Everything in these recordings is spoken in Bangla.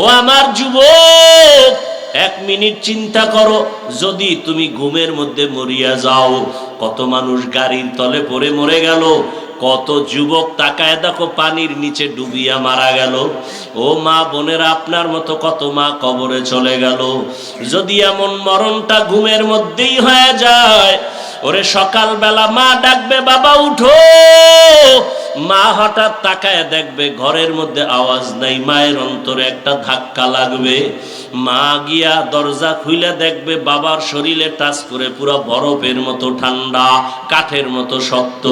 ও আমার যুবক, 1 মিনিট চিন্তা করো, যদি তুমি ঘুমের মধ্যে মরিয়া যাও, কত মানুষ গাড়ির তলে পড়ে মরে গেল, কত যুবক তাকায় দেখো পানির নিচে ডুবিয়া মারা গেল। ও মা বোনেরা, আপনার মতো কত মা কবরে চলে গেল। যদি এমন মরণটা ঘুমের মধ্যেই হয়ে যায়, ওরে সকালবেলা মা ডাকবে, বাবা উঠো। মা হঠাৎ তাকায় দেখবে ঘরের মধ্যে আওয়াজ নাই, মায়ের অন্তরে একটা ধাক্কা লাগবে। মা গিয়া দরজা খুলে দেখবে বাবার শরীরে টাচ করে পুরো বরফের মতো ঠান্ডা, কাঠের মতো শক্ত।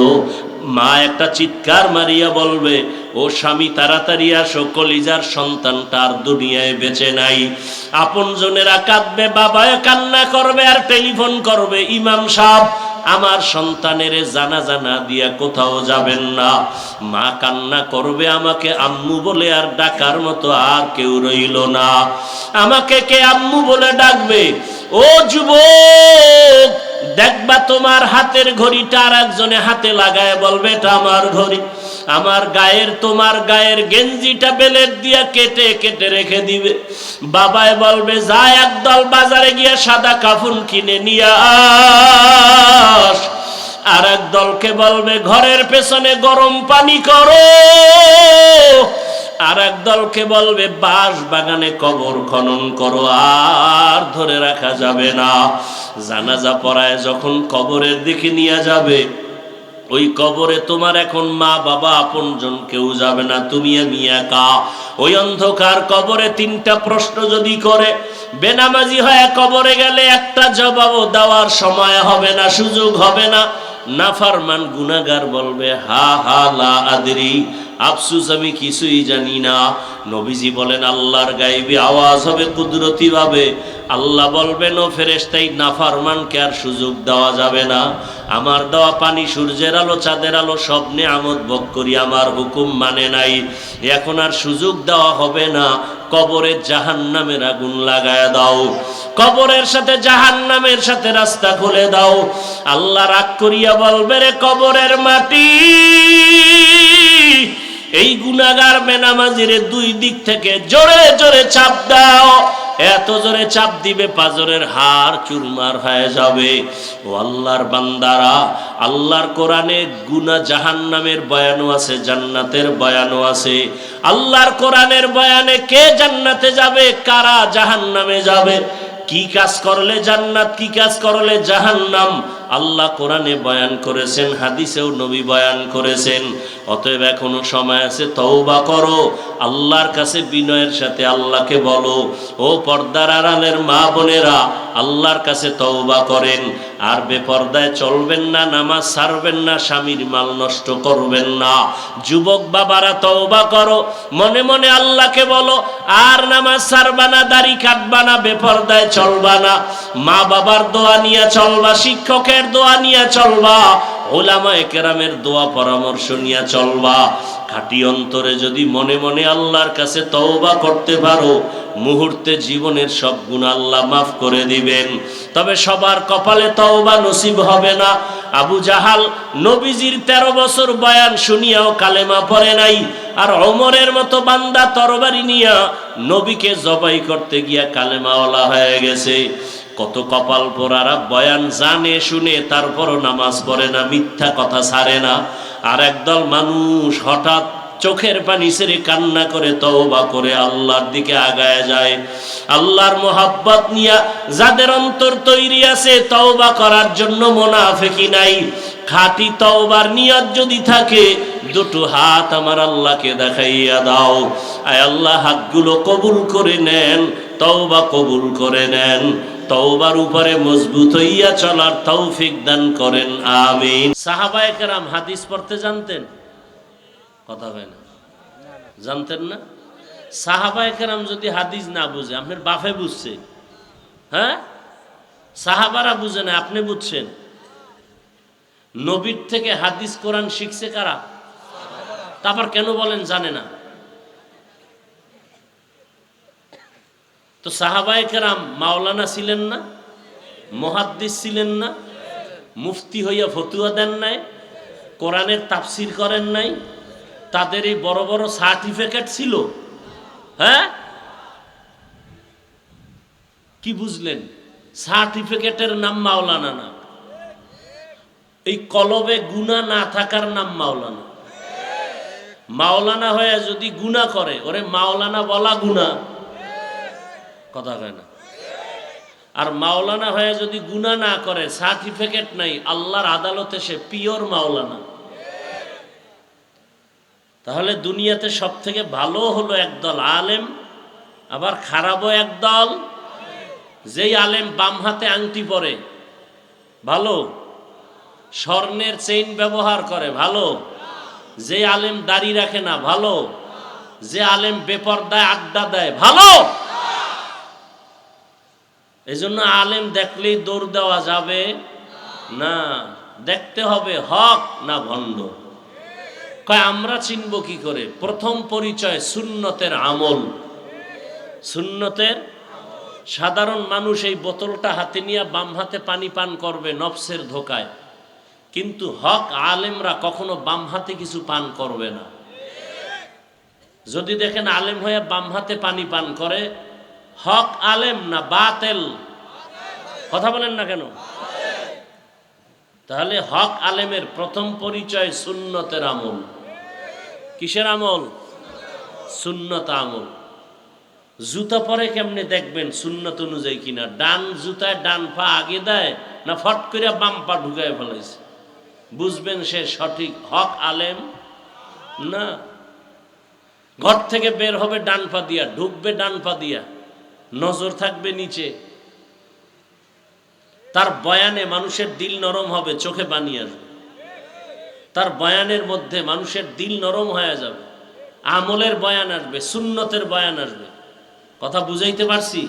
মা একটা চিৎকার মারিয়া বলবে, ও স্বামী তাড়াতাড়ি আসো, কলিজার সন্তানটা আর দুনিয়ায় বেঁচে নাই। আপনজনেরা কাঁদবে, বাবায় কান্না করবে আর টেলিফোন করবে, ইমাম সাহেব আমার সন্তানের জানাজা না দিয়া কোথাও যাবেন না। মা কান্না করবে, আমাকে আম্মু বলে আর ডাকার মতো আর কেউ রইল না, আমাকে কে আম্মু বলে ডাকবে। ও যুবক, দেখবা তোমার হাতের ঘড়িটা আর একজনে হাতে লাগায় বলবে, এটা আমার ঘড়ি। আমার গায়ের, তোমার গায়ের গেঞ্জিটা বেলেট দিয়া কেটে কেটে রেখে দিবে। বাবায় বলবে, যা একদল বাজারে গিয়া সাদা কাফন কিনে নিয়ে আস। আর এক দলকে বলবে, ঘরের পেছনে গরম পানি করো। আর এক দলকে বলবে, বাঁশ বাগানে কবর খনন করো, আর ধরে রাখা যাবে না। জানাজা পড়ায় যখন কবরের দিকে নিয়ে যাবে, ওই কবরে তোমার এখন মা বাবা আপনজন কেউ যাবে না, তুমি আমি একা। ওই অন্ধকার কবরে 3টা প্রশ্ন যদি করে, বেনামাজি হয়ে কবরে গেলে একটা জবাবও দেওয়ার সময় হবে না, সুযোগ হবে না। নাফরমান গুনাহগার বলবে, হা হা লা আদরি, আফসুস আমি কিছুই জানি না। নবীজি বলেন, আল্লাহর গায়েবী আওয়াজ হবে কুদরতি ভাবে। আল্লাহ বলবেন, ও ফেরেশতাই, নাফরমানকে আর সুযোগ দেওয়া যাবে না। আমার দেওয়া পানি, সূর্যের আলো, চাঁদের আলো সব নিয়ামত ভোগ করি, আমার হুকুম মানে নাই, এখন আর সুযোগ দেওয়া হবে না। কবরে জাহান্নামের আগুন লাগায় দাও, কবরের সাথে জাহান্নামের সাথে রাস্তা খুলে দাও। আল্লাহ রাগ করিয়া বলবে, রে কবরের মাটি, এই গুনাহগার বেনামাজিরে 2 দিক থেকে জোরে জোরে চাপ দাও। এত জোরে চাপ দিবে পাজরের হাড় চুরমার হয়ে যাবে। ও আল্লাহর বান্দারা, আল্লাহর কোরআনে গুনাহ জাহান্নামের বয়ানও আছে, জান্নাতের বয়ানও আছে। আল্লাহর কোরআনের বয়ানে কে জান্নাতে যাবে, কারা জাহান্নামে যাবে, কি কাজ করলে জান্নাত, কি কাজ করলে জাহান্নাম, আল্লাহ কোরআনে বয়ান করেছেন, হাদিসেও নবী বয়ান করেছেন। অতএব এখনো সময় আছে, তওবা করো, আল্লাহর কাছে বিনয়ের সাথে আল্লাহকে বলো। ও পর্দার আড়ালের মা বোনেরা, আল্লাহর কাছে তওবা করেন, আর বেপর্দায় চলবেন না, নামাজ ছাড়বেন না, স্বামীর মাল নষ্ট করবেন না। যুবক বাবারা তওবা করো, মনে মনে আল্লাহকে বলো, আর নামাজ ছাড়বা না, দাড়ি কাটবা না, বেপর্দায় চলবা না, মা বাবার দোয়া নিয়ে চলবা, শিক্ষকের দোয়া নিয়ে চলবা, ওলামায়ে কেরামের দোয়া পরামর্শ নিয়ে চলবা। খাঁটি অন্তরে যদি মনে মনে আল্লাহর কাছে তওবা করতে পারো, মুহূর্তে জীবনের সব গুনাহ আল্লাহ মাফ করে দিবেন। তবে সবার কপালে তওবা নসিব হবে না। আবু জাহাল নবীজির 13 বছর বয়ান শুনিয়াও কালেমা পড়ে নাই, আর ওমরের মতো বান্দা তরবারি নিয়া নবীকে জবাই করতে গিয়া কালেমাওয়ালা হয়ে গেছে। কত কপাল পোড়ারা বয়ান জানে শুনে তারপরও নামাজ পড়ে না, মিথ্যা কথা ছাড়ে না। আর একদল মানুষ হঠাৎ চোখের পানি ছেড়ে কান্না করে তওবা করে আল্লাহর দিকে আগায় যায়। আল্লাহর মোহাব্বত নিয়া যাদের অন্তর তৈরি আছে তওবা করার জন্য, মুনাফিকি নাই। খাঁটি তওবার নিয়ত যদি থাকে, 2টো হাত আমার আল্লাহকে দেখাইয়া দাও। আয় আল্লাহ, হাতগুলো কবুল করে নেন, তওবা কবুল করে নেন, তওবার উপরে মজবুত হইয়া চলার তৌফিক দান করেন, আমিন। সাহাবায়ে কেরাম হাদিস পড়তে জানতেন? কথা হয় না, জানতেন না? সাহাবায়ে কেরাম যদি হাদিস না বুঝে, আপনার বাপে বুঝছে? হ্যাঁ, সাহাবারা বুঝে না, আপনি বুঝছেন? নবীর থেকে হাদিস কোরআন শিখছে কারা? তারপর কেন বলেন জানে না? তো সাহাবায়ে কেরাম মাওলানা ছিলেন না, মুহাদ্দিস ছিলেন না, মুফতি হইয়া ফতুয়া দেন নাই, কোরআনের তাফসির করেন নাই, তাদের এই বড় বড় সার্টিফিকেট ছিল? হ্যাঁ, কি বুঝলেন? সার্টিফিকেটের নাম মাওলানা না, এই কলবে গুনাহ না থাকার নাম মাওলানা। মাওলানা হয়ে যদি গুনাহ করে, ওরে মাওলানা বলা গুনাহ, কথা কয় না। আর মাওলানা হয়ে যদি গুনাহ না করে, সার্টিফিকেট নাই, আল্লাহর আদালতে সে পিওর মাওলানা। তাহলে দুনিয়াতে সব থেকে ভালো হলো একদল আলেম, আবার খারাপও একদল। যেই আলেম বাম হাতে আংটি পরে ভালো, স্বর্ণের চেইন ব্যবহার করে ভালো, যে আলেম দাড়ি রাখে না ভালো, যে আলেম বেপরদায় আড্ডা দেয় ভালো। এজন্য আলেম দেখলেই দৌড় দেওয়া যাবে না, দেখতে হবে হক না ভণ্ড। কয় আমরা চিনব কি করে? প্রথম পরিচয় সুন্নতের আমল। সুন্নতের, সাধারণ মানুষ এই বোতলটা হাতে নিয়ে বাম হাতে পানি পান করবে নফসের ধোকায়, কিন্তু হক আলেমরা কখনো বাম হাতে কিছু পান করবে না। যদি দেখেন আলেম হয়ে বাম হাতে পানি পান করে, হক আলেম না বাতেল? কথা বলেন না কেন? তাহলে হক আলেমের প্রথম পরিচয় সুন্নতের আমল। কিসের আমল? সুন্নত আমল। জুতা পরে কেমনে দেখবেন সুন্নত অনুযায়ী কিনা? ডান জুতায় ডান পা আগে দেয় না ফট করে বাম পা ঢুকায় ফেলাইছে, বুঝবেন সে সঠিক হক আলেম না। ঘর থেকে বের হবে ডান পা দিয়া, ঢুকবে ডান পা দিয়া, নজর থাকবে নিচে, তার বয়ানে মানুষের দিল নরম হবে, চোখে পানি আসবে, তার বয়ানের মধ্যে মানুষের দিল নরম হয়ে যাবে, আমলের বয়ান আসবে, সুন্নতের বয়ান আসবে। কথা বুঝাইতে পারছি?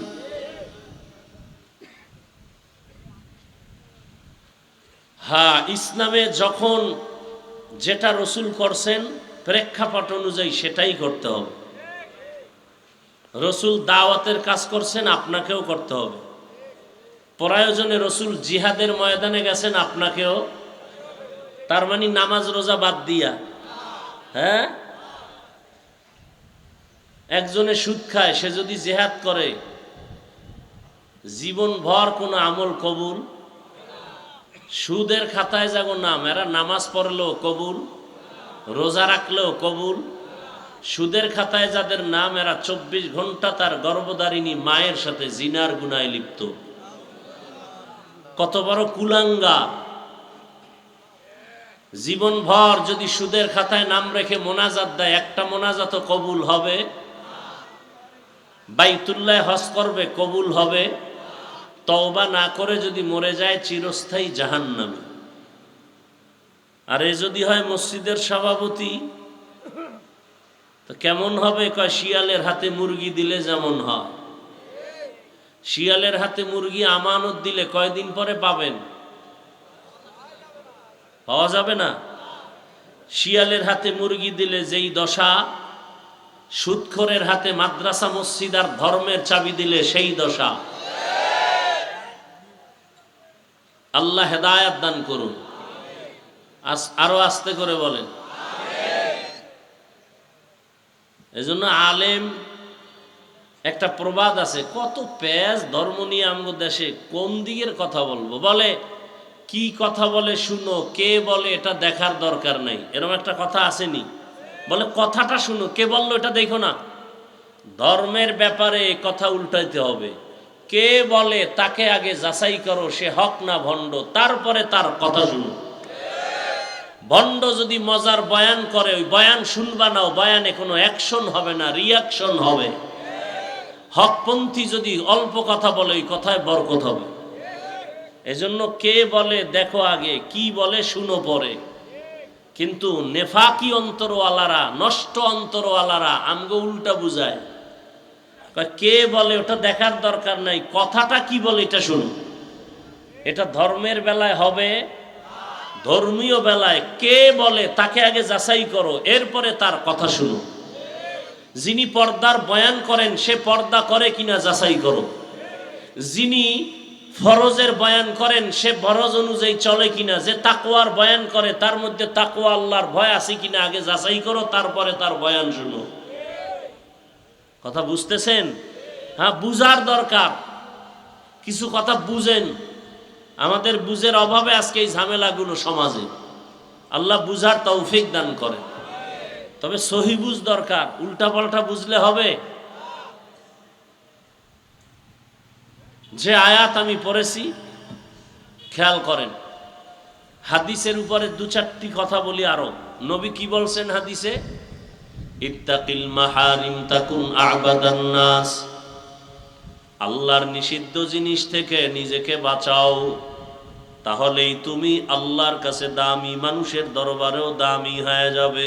হ্যাঁ, ইসলামে যখন যেটা রসুল করছেন প্রেক্ষাপট অনুযায়ী সেটাই করতে হবে। রসুল দাওয়াতের কাজ করছেন, আপনাকেও করতে হবে। প্রয়োজনে রসুল জিহাদের ময়দানে গেছেন, আপনাকেও। তার মানে নামাজ রোজা বাদ দিয়া, হ্যাঁ, একজনে সুদ খায়, সে যদি জিহাদ করে জীবন ভর কোনো আমল কবুল। সুদের খাতায় যাগো নাম, এরা নামাজ পড়লেও কবুল, রোজা রাখলেও কবুল। সুদের খাতায় যাদের নাম, এরা 24 ঘন্টা তার গর্ভধারিণী মায়ের সাথে জিনার গুনায় লিপ্ত। কত বড় কুলাঙ্গা! জীবন ভর যদি সুদের খাতায় নাম রেখে মোনাজাত দেয়, একটা মোনাজাত কবুল হবে? বাইতুল্লাহ হজ করবে, কবুল হবে? তওবা না করে যদি মরে যায় চিরস্থায়ী জাহান্নামী। আর এ যদি হয় মসজিদের সভাপতি, তো কেমন হবে? কয় শিয়ালের হাতে মুরগি দিলে যেমন হয়। শিয়ালের হাতে মুরগি আমানত দিলে কয়দিন পরে পাবেন? পাওয়া যাবে না। শিয়ালের হাতে মুরগি দিলে যেই দশা, সুদখোরের হাতে মাদ্রাসা মসজিদ আর ধর্মের চাবি দিলে সেই দশা। আল্লাহ হেদায়াত দান করুন। আরো আস্তে করে বলেন। এজন্য আলেম, একটা প্রবাদ আছে, কত প্যাজ ধর্ম নিয়ে আমগো দেশে, কোন দিকের কথা বলবো? বলে কি কথা বলে শুনো, কে বলে এটা দেখার দরকার নাই, এরকম একটা কথা আসেনি? বলে কথাটা শুনো, কে বললো এটা দেখো না। ধর্মের ব্যাপারে কথা উল্টাইতে হবে। কে বলে তাকে আগে যাচাই করো, সে হক না ভণ্ড, তারপরে তার কথা শুনো। ভণ্ড যদি মজার বয়ান করে, ওই বয়ান শুনবা না, বয়ানে কোনো অ্যাকশন হবে না, রিয়াকশন হবে। হকপন্থী যদি অল্প কথা বলে, ওই কথায় বরকত হবে। এজন্য কে বলে দেখো আগে, কি বলে শুনো পরে। কিন্তু নেফাকি অন্তরওয়ালারা, নষ্ট অন্তরওয়ালারা আমগো উল্টা বুঝায়। কে বলে ওটা দেখার দরকার নাই, কথাটা কি বলে এটা শুনো। এটা ধর্মের বেলায় হবে, ধর্মীয় বেলায় কে বলে তাকে আগে যাচাই করো, এরপরে তার কথা শুনো। যিনি পর্দার বয়ান করেন সে পর্দা করে কিনা যাচাই করো। যিনি ফরজের বয়ান করেন সে ফরজ অনুযায়ী চলে কিনা। যে তাকওয়ার বয়ান করে তার মধ্যে তাকওয়া আল্লাহর ভয় আছে কিনা আগে যাচাই করো, তারপরে তার বয়ান শুনো। কথা বুঝতেছেন? হ্যাঁ, বুঝার দরকার। কিছু কথা বুঝেন। আমাদের বুঝের অভাবে আজকে এই ঝামেলাগুলো সমাজে। আল্লাহ বুঝার তৌফিক দান করে। তবে সহি বুঝ দরকার, উল্টা পাল্টা বুঝলে হবে। যে আয়াত আমি পড়েছি খেয়াল করেন, হাদিসের উপরে দু চারটি কথা বলি আরো। নবী কি বলছেন হাদিসে? ইত্তাকিল মাহারিম তাকুন আবাদান নাস, আল্লাহর নিষিদ্ধ জিনিস থেকে নিজেকে বাঁচাও, তাহলেই তুমি আল্লাহর কাছে দামি, মানুষের দরবারেও দামি হয়ে যাবে।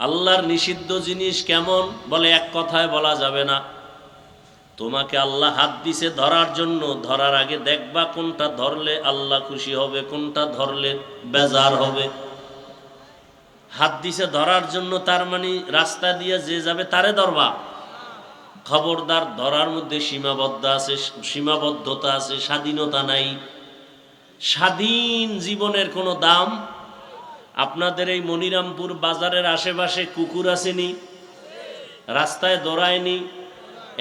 আল্লাহর নিষিদ্ধ জিনিস কেমন? বলে এক কথায় বলা যাবে না। তোমাকে আল্লাহ হাত দিছে ধরার জন্য, ধরার আগে দেখবা কোনটা ধরলে আল্লাহ খুশি হবে, কোনটা ধরলে বেজার হবে। হাত দিছে ধরার জন্য, তার মানে রাস্তা দিয়ে যে যাবে তারে ধরবা। খবরদার, ধরার মধ্যে সীমাবদ্ধতা আছে, স্বাধীনতা নাই। স্বাধীন জীবনের কোনো দাম? আপনাদের এই মনিরামপুর বাজারের আশেপাশে কুকুর আসেনি? রাস্তায় দৌড়ায়নি?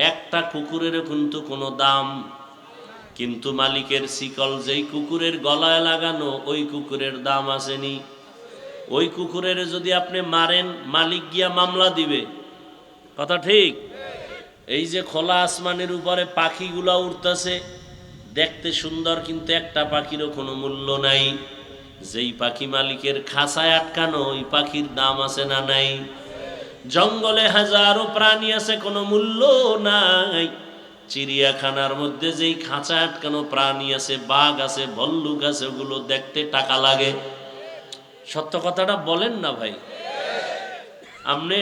একটা কুকুরেরও কিন্তু কোনো দাম। কিন্তু মালিকের শিকল যেই কুকুরের গলায় লাগানো, ওই কুকুরের দাম আসেনি। ওই কুকুরের যদি আপনি মারেন, মালিক গিয়া মামলা দিবে। কথা ঠিক? এই যে খোলা আসমানের উপরে পাখিগুলা উড়তেছে, দেখতে সুন্দর, কিন্তু একটা পাখিরও কোনো মূল্য নাই। যেই পাখি মালিকের খাঁচায় আটকানো, ওই পাখির দাম আছে না নাই? জঙ্গলে হাজারো প্রাণী আছে, কোনো মূল্য নাই। চিড়িয়াখানার মধ্যে যেই খাঁচায় আটকানো প্রাণী আছে, বাঘ আছে, ভল্লুক আছে, ওগুলো দেখতে টাকা লাগে। সত্য কথাটা বলেন না ভাই। আপনি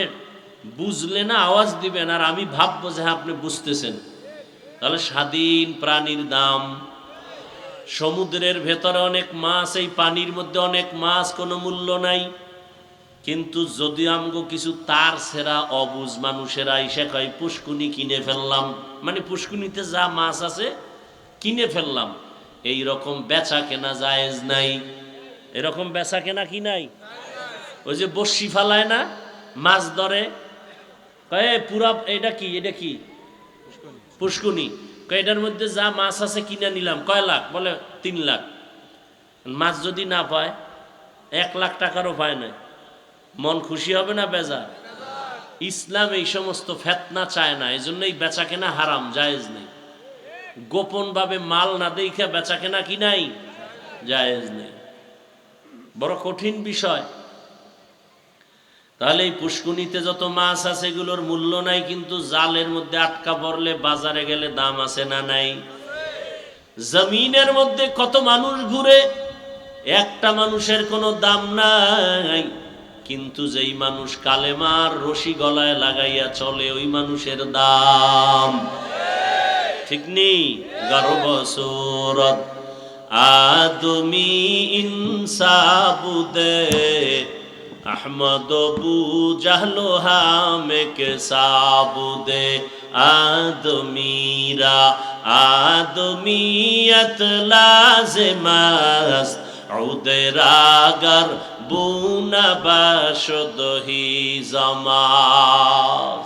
বুঝলে না আওয়াজ দিবেন, আর আমি ভাববো যে হ্যাঁ আপনি বুঝতেছেন। তাহলে স্বাধীন প্রাণীর দাম। সমুদ্রের ভেতরে অনেক মাছ, এই পানির মধ্যে অনেক মাছ, কোনো মূল্য নাই। কিন্তু যদি আমগো কিছু তার সেরা অবুঝ মানুষেরা এসে কয় পুষ্কুনি কিনে ফেললাম, মানে পুষ্কুনিতে যা মাছ আছে কিনে ফেললাম, এই রকম বেচা কেনা জায়েজ নাই। এরকম বেচা কেনা কি নাই? ওই যে বড়শি ফালায় না, মাছ ধরে, কয়ে পুরা এটা কি, এটা কি পুষ্কুনি, এটার মধ্যে যা মাছ আছে কিনে নিলাম, কয় লাখ? বলে 3 লাখ। মাছ যদি না পায়, 1 লাখ টাকারও পায় না, মন খুশি হবে না বেজা? ইসলাম এই সমস্ত ফেতনা চায় না, এই জন্যই বেচা কেনা হারাম, জায়েজ নেই। গোপন ভাবে মাল না দেখে বেচা কেনা কি নাই, জায়েজ নেই। বড় কঠিন বিষয়। তাহলে এই পুষ্কুনিতে যত মাছ আছে এগুলোর মূল্য নাই, কিন্তু জালের মধ্যে আটকা পড়লে বাজারে গেলে দাম আছে না নাই? জমিনের মধ্যে কত মানুষ ঘুরে, একটা মানুষের কোনো দাম নাই। কিন্তু যেই মানুষ কালেমার রশি গলায় লাগাইয়া চলে, ওই মানুষের দাম। ঠিক নেই? গর্ব সুরত আদমি ইনসাবুদে अहमद बू जहलो हामे के साबुदे आदमीरा आदमीयत लाज़िमस उदरागर बुना बाशद ही जमास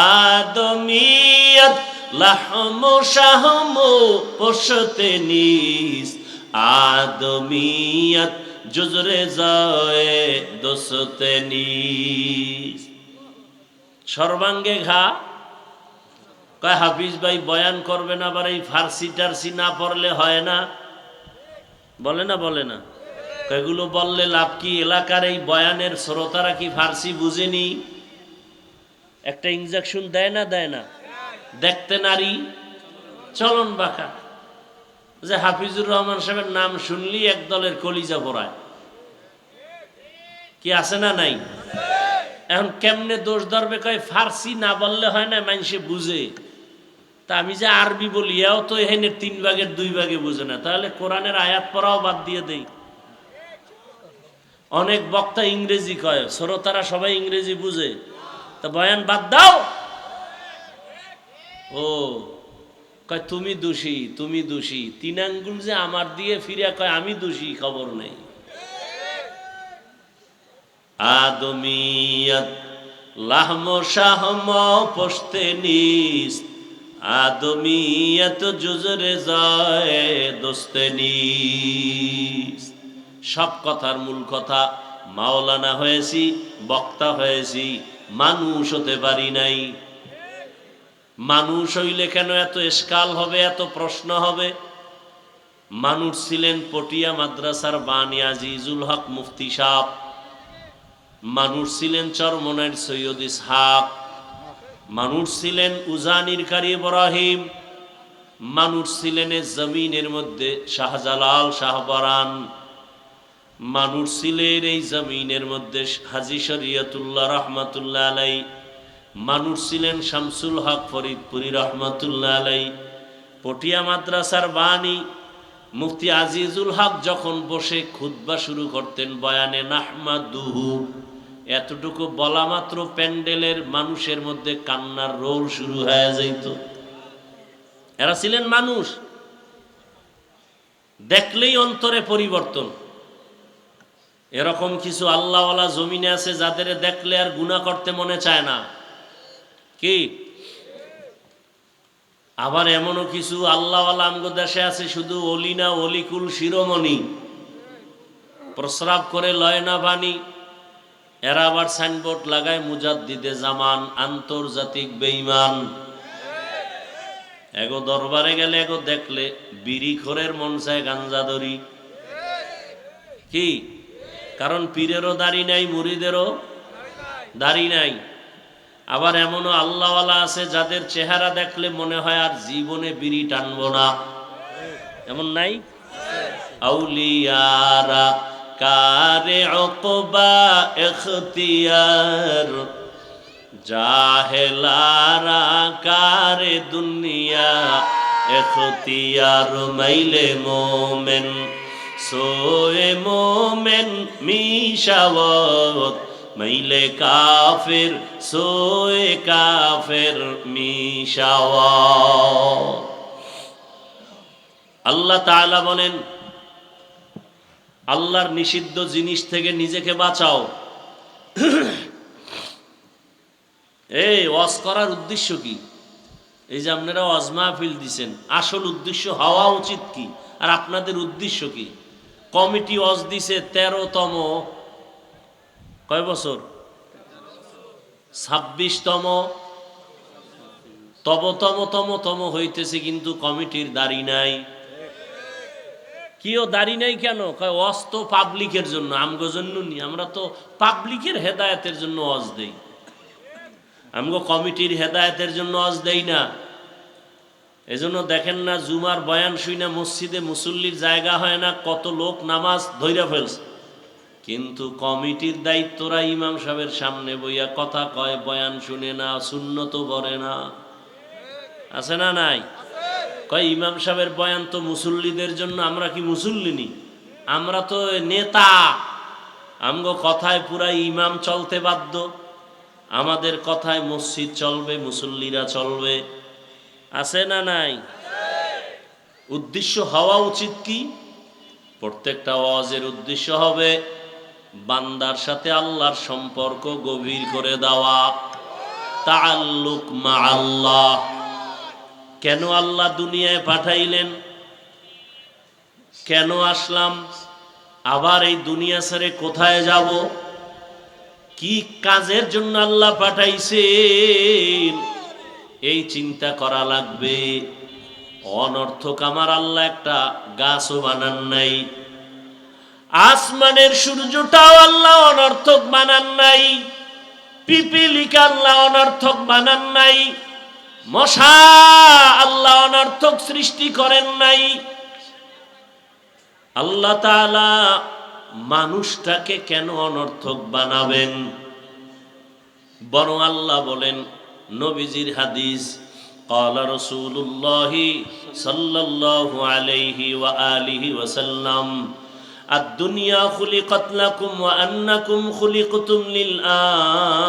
आदमीयत लहमो शहमो पोषते नीस आदमीयत जुजरे जाए दोस्ते नीस। সর্বাঙ্গে ঘা। কয় হাফিজ ভাই বয়ান করবে না, আবার এই ফার্সি টার্সি না পড়লে হয় না, বলে না? বলে না? এগুলো বললে লাভ কি? এলাকার এই বয়ানের শ্রোতারা কি ফার্সি বুঝেনি? একটা ইনজেকশন দেয় না? দেয় না? দেখতে নারী, চলন বাঁকা। যে হাফিজুর রহমান সাহেবের নাম শুনলি এক দলের কলিজা পড়ায়। কি আছে না নাই? এখন কেমনে দোষ ধরবে? কয় ফার্সি না বললে হয় না, মানুষে বুঝে। তা আমি যে আরবি বলি, এও তো এখানে 3 ভাগের 2 ভাগে বুঝে না, তাহলে কোরআনের আয়াত পড়াও বাদ দিয়ে দেই। অনেক বক্তা ইংরেজি কয়, শ্রোতারা সবাই ইংরেজি বুঝে, তা বয়ান বাদ দাও। ও কয় তুমি দোষী, তুমি দোষী। 3 আঙ্গুল যে আমার দিয়ে ফিরে কয় আমি দোষী, খবর নেই। আদমিয়ত লাহম শাহম পোষতে নিস আদমিয়ত জুজরে যায় দোস্তেনি। সব কথার মূল কথা, মাওলানা হয়েছি, বক্তা হয়েছি, মানুষ হতে পারি নাই। মানুষ হইলে কেন এত এশকাল হবে, এত প্রশ্ন হবে? মানুষ ছিলেন পটিয়া মাদ্রাসার বানী আজিজুল হক মুফতি সাহেব, মানুষ ছিলেন চরমনাইর সৈয়দ ইসহাক, মানুষ ছিলেন উজানির কারি ইব্রাহিম, মানুষ ছিলেন এ জমিনের মধ্যে শাহজালাল শাহবারান, মানুষ ছিলেন এই জমিনের মধ্যে হাজী শরীয়তুল্লাহ রহমাতুল্লাহ আলাই, মানুষ ছিলেন শামসুল হক ফরিদপুরি রহমাতুল্লাহ আলাই। পটিয়া মাদ্রাসার বানী মুফতি আজিজুল হক যখন বসে খুতবা শুরু করতেন বয়ানে নাহমাদুহু, এতটুকু বলা মাত্র প্যান্ডেলের মানুষের মধ্যে কান্নার রোল শুরু হয়ে যাইত। এরা ছিলেন মানুষ, দেখলেই অন্তরে পরিবর্তন। এরকম কিছু আল্লাহওয়ালা জমিনে আছে যাদের দেখলে আর গুনাহ করতে মনে চায় না, কি? আবার এমনও কিছু আল্লাহওয়ালা আমগো দেশে আছে, শুধু অলি না অলিকুল শিরোমণি, প্রস্রাব করে লয় না পানি। এরা আবার সাইনবোর্ড লাগায় মুজাদ্দিদে জামান, আন্তর্জাতিক বেঈমান। এগো দরবারে গেলে এগো দেখলে বিড়ি খোরের মন চায় গাঞ্জা ধরি, কি? কারণ পীরেরও দাড়ি নাই, মুরিদেরও দাড়ি নাই। আবার এমনও আল্লাহওয়ালা আছে যাদের চেহারা দেখলে মনে হয় আর জীবনে বিড়ি টানবো না, এমন নাই? আউলিয়ারা কারে উকবা ইখতিয়ার, জাহেলারা কারে দুনিয়া ইখতিয়ার। মাইলে মোমেন সোয়ে মোমেন মিশাওয়াত, মাইলে কাফের সোয়ে কাফের মিশাওয়াত। আল্লাহ তাআলা বলেন, আল্লাহর নিষিদ্ধ জিনিস থেকে নিজেকে বাঁচাও। এই ওয়াজ করার উদ্দেশ্য কি? এই যে আপনারা ওয়াজ মাহফিল দিছেন, আসল উদ্দেশ্য হওয়া উচিত কি? আর আপনাদের উদ্দেশ্য কি? কমিটি ওয়াজ দিছে 13তম, কয় বছর? 26তম, তম হইতেছে, কিন্তু কমিটির দাড়ি নাই। কিও দাড়ি নাই কেন? কয় ওয়াজ তো পাবলিকের জন্য, আমগো জন্য নি। আমরা তো পাবলিকের হেদায়েতের জন্য ওয়াজ দেই, আমগো কমিটির হেদায়েতের জন্য ওয়াজ দেই না। এজন্য দেখেন না, জুমার বয়ান শুই না মসজিদে মুসল্লির জায়গা হয় না, কত লোক নামাজ ধইরা ফেলছে। কিন্তু কমিটির দায়িত্বরা ইমাম সাহেবের সামনে বইয়া কথা কয়, বয়ান শুনে না, সুন্নত পড়ে না, আছে না নাই? কয় ইমাম সাহেবের বয়ান তো মুসল্লিদের জন্য, আমরা কি মুসল্লি নি? আমরা তো নেতা, আমগো কথায় পুরা ইমাম চলতে বাধ্য, আমাদের কথায় মসজিদ চলবে, মুসল্লিরা চলবে, আছে না নাই? উদ্দেশ্য হওয়া উচিত কি? প্রত্যেকটা ওয়াজের উদ্দেশ্য হবে বান্দার সাথে আল্লাহর সম্পর্ক গভীর করে দেওয়া, তাআল্লুক মা আল্লাহ। কেন আল্লাহ দুনিয়ায় পাঠাইলেন? কেন আসলাম? আবার এই দুনিয়া ছেড়ে কোথায় যাব? কি কাজের জন্য আল্লাহ পাঠাইছেন? এই চিন্তা করা লাগবে। অনর্থক আমার আল্লাহ একটা গাছও বানান নাই, আসমানের সূর্যটাও আল্লাহ অনর্থক বানান নাই, পিপিলিকা আল্লাহ অনর্থক বানান নাই, মশা আল্লাহ অনর্থক সৃষ্টি করেন নাই। আল্লাহ তাআলা মানুষটাকে কেন অনর্থক বানাবেন? বরং আল্লাহ বলেন, নবীজির হাদিস, ক্বালা রাসূলুল্লাহ সাল্লাল্লাহু আলাইহি ওয়া আলিহি ওয়াসাল্লাম, আদ-দুনিয়া খুলিকাত লাকুম ওয়া আন্নাকুম খুলিকতুম লিল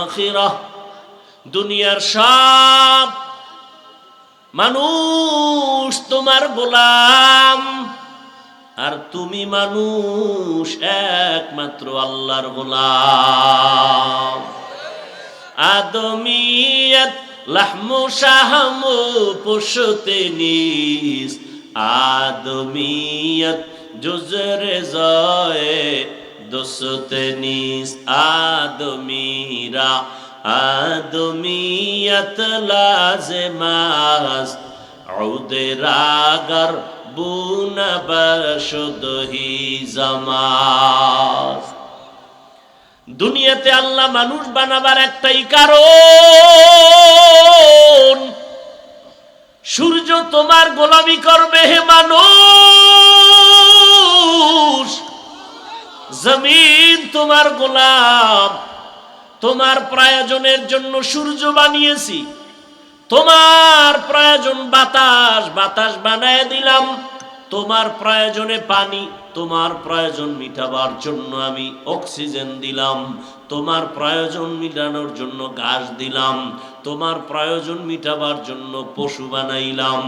আখিরাহ। দুনিয়ার সব মানুষ তোমার গোলাম, আর তুমি মানুষ একমাত্র আল্লাহর গোলাম। আদমিয়ত লাহমু শাহমু পুশতে নিস আদমিয়ত জুজরে জয়ে দোসতে নিস আদমিরা আদমিয়ত লাজমাস উদরাগর বুনা বশদহি জামাস। দুনিয়াতে আল্লাহ মানুষ বানাবার একটাই কারণ, সূর্য তোমার গোলামি করবে হে মানুষ, জমিন তোমার গোলাম। তোমার প্রয়োজনের জন্য সূর্য বানিয়েছি, তোমার প্রয়োজন বাতাস, বাতাস বানায় দিলাম। তোমার প্রয়োজনে পানি, তোমার প্রয়োজন মিটাবার জন্য আমি অক্সিজেন দিলাম। তোমার প্রয়োজন মিটানোর জন্য ঘাস দিলাম। তোমার প্রয়োজন মিটাবার জন্য পশু বানাইলাম।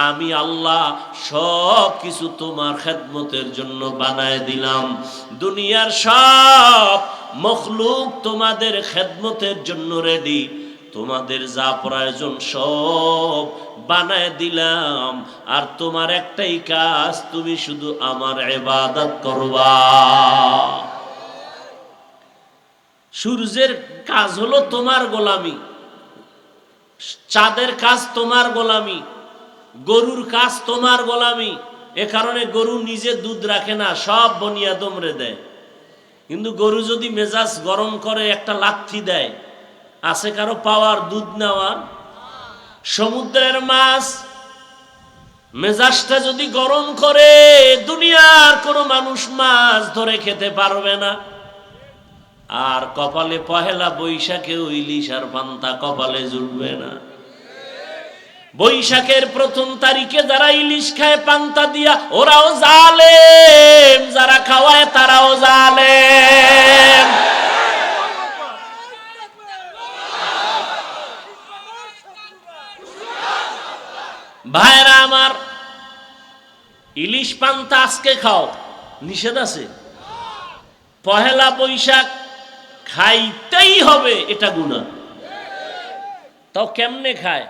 আমি আল্লাহ সব কিছু তোমার খেদমতের জন্য বানায় দিলাম। দুনিয়ার সব মখলুক তোমাদের খেদমতের জন্য রেডি। তোমাদের যা প্রয়োজন সব বানায় দিলাম, আর তোমার একটাই কাজ, তুমি শুধু আমার ইবাদত করবা। সূর্যের কাজ হলো তোমার গোলামি, চাঁদের কাজ তোমার গোলামি, গরুর কাজ তোমার গোলামি। এ কারণে গরু নিজে দুধ রাখে না, সব বনিয়াদমরে দেয়। কিন্তু গরু যদি মেজাজ গরম করে একটা লাথি দেয়, আছে কারো পাওয়ার দুধ নেওয়ার? সমুদ্রের মাছ মেজাজটা যদি গরম করে, দুনিয়ার কোনো মানুষ মাছ ধরে খেতে পারবে না। আর কপালে পহেলা বৈশাখে ইলিশ আর পান্তা কপালে জুটবে না। বৈশাখের প্রথম তারিখে যারা ইলিশ খায় পান্তা দিয়া, ওরাও জালেম, যারা খাওয়ায় তারাও জালেম। ভাইরা আমার, ইলিশ পান্তা আজকে খাও, নিষেধ আছে? পহেলা বৈশাখ খাইতেই হবে, এটা গুনাহ। তাও কেমনে খায়?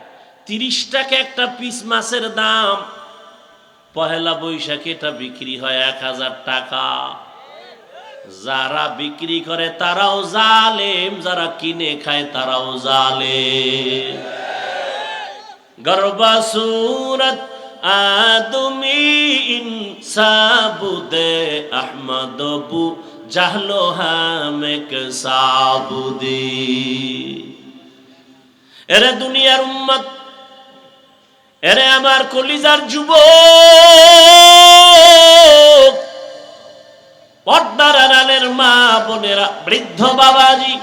30 টাকা একটা পিস মাছের দাম, পহেলা বৈশাখে এটা বিক্রি হয় 1000 টাকা। যারা বিক্রি করে তারাও জালেম, যারা কিনে খায় তারাও জালেম। গর্বা সুরত আদমি ইনসাবুদে আহমদ বু জাহলো হামেক সাবুদি। এরে দুনিয়ার উম্মত, এরে আমার কলিজার যুবক, পর্দার আড়ালের মা বোনেরা, বৃদ্ধ বাবাজি,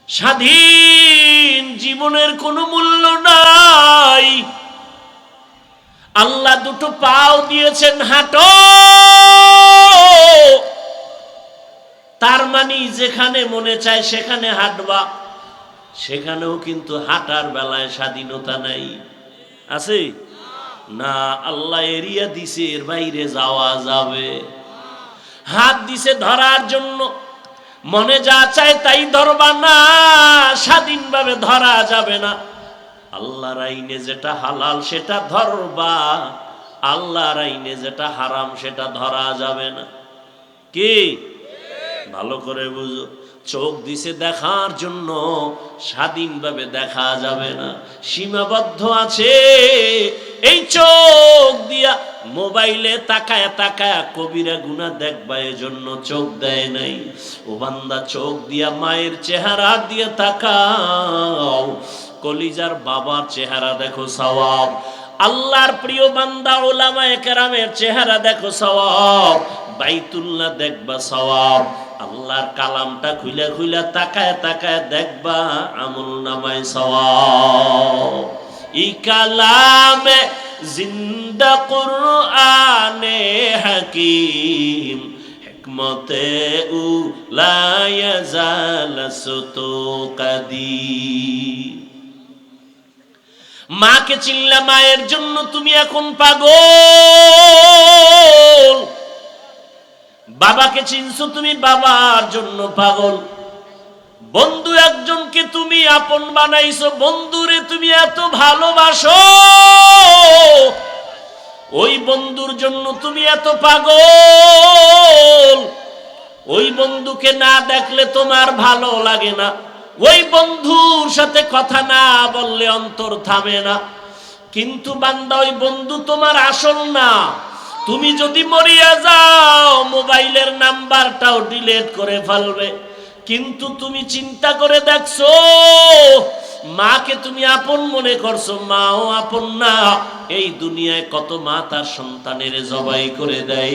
স্বাধীন জীবনের কোনো মূল্য নাই। আল্লাহ দুটো পাও দিয়েছেন, হাঁটো। তার মানে যেখানে মনে চায় সেখানে হাঁটবা। সেখানেও কিন্তু হাঁটার বেলায় স্বাধীনতা নাই, আছে না? আল্লাহ এরিয়া দিছে, এর বাইরে যাওয়া যাবে। হাত দিছে ধরার জন্য, মনে যা চায় তাই ধরবা না, স্বাধীনভাবে ধরা যাবে না। আল্লাহর আইনে যেটা হালাল সেটা ধরবা, আল্লাহর আইনে যেটা হারাম সেটা ধরা যাবে না। কি ভালো করে বুঝো। চোখ দিছে দেখার জন্য, স্বাধীনভাবে দেখা যাবে না, সীমাবদ্ধ আছে। এই চোখ দিয়া মোবাইলে তাকায় তাকায় কবিরা গুনাহ দেখবা, এজন্য চোখ দেয় নাই। ও বান্দা, চোখ দিয়া মায়ের চেহারা দিয়ে তাকাও, কলিজার বাবার চেহারা দেখো, সওয়াব। আল্লাহর প্রিয় বান্দা উলামায়ে কেরামের চেহারা দেখো, সওয়াব। বাইতুল্লাহ দেখবা, সওয়াব। আল্লাহর কালামটা খুইলা খুইলা তাকায় তাকায় দেখবা, আমল নামায় সওয়াব। ই কালামে জিন্দা কুরআনে হাকিম, হিকমতে উলা ইয়াজাল সুতু কাদিম। মাকে চিনলা, মায়ের জন্য তুমি এখন পাগল। বাবাকে চিনছো তুমি, বাবার জন্য পাগল। বন্ধু একজনকে তুমি আপন বানাইছো, বন্ধুরে তুমি এত ভালোবাসো, ওই বন্ধুর জন্য তুমি এত পাগল, ওই বন্ধুকে না দেখলে তোমার ভালো লাগে না, ওই বন্ধুর সাথে কথা না বললে অন্তর থামে না। কিন্তু বান্দা ওই বন্ধু তোমার আসল না। তুমি যদি মরিয়া যাও মোবাইলের নাম্বারটাও ডিলিট করে ফেলবে, কিন্তু তুমি চিন্তা করে দেখছো মাকে তুমি আপন মনে করছো, মাও আপন না। এই দুনিয়ায় কত মা তার সন্তানের জবাই করে দেয়।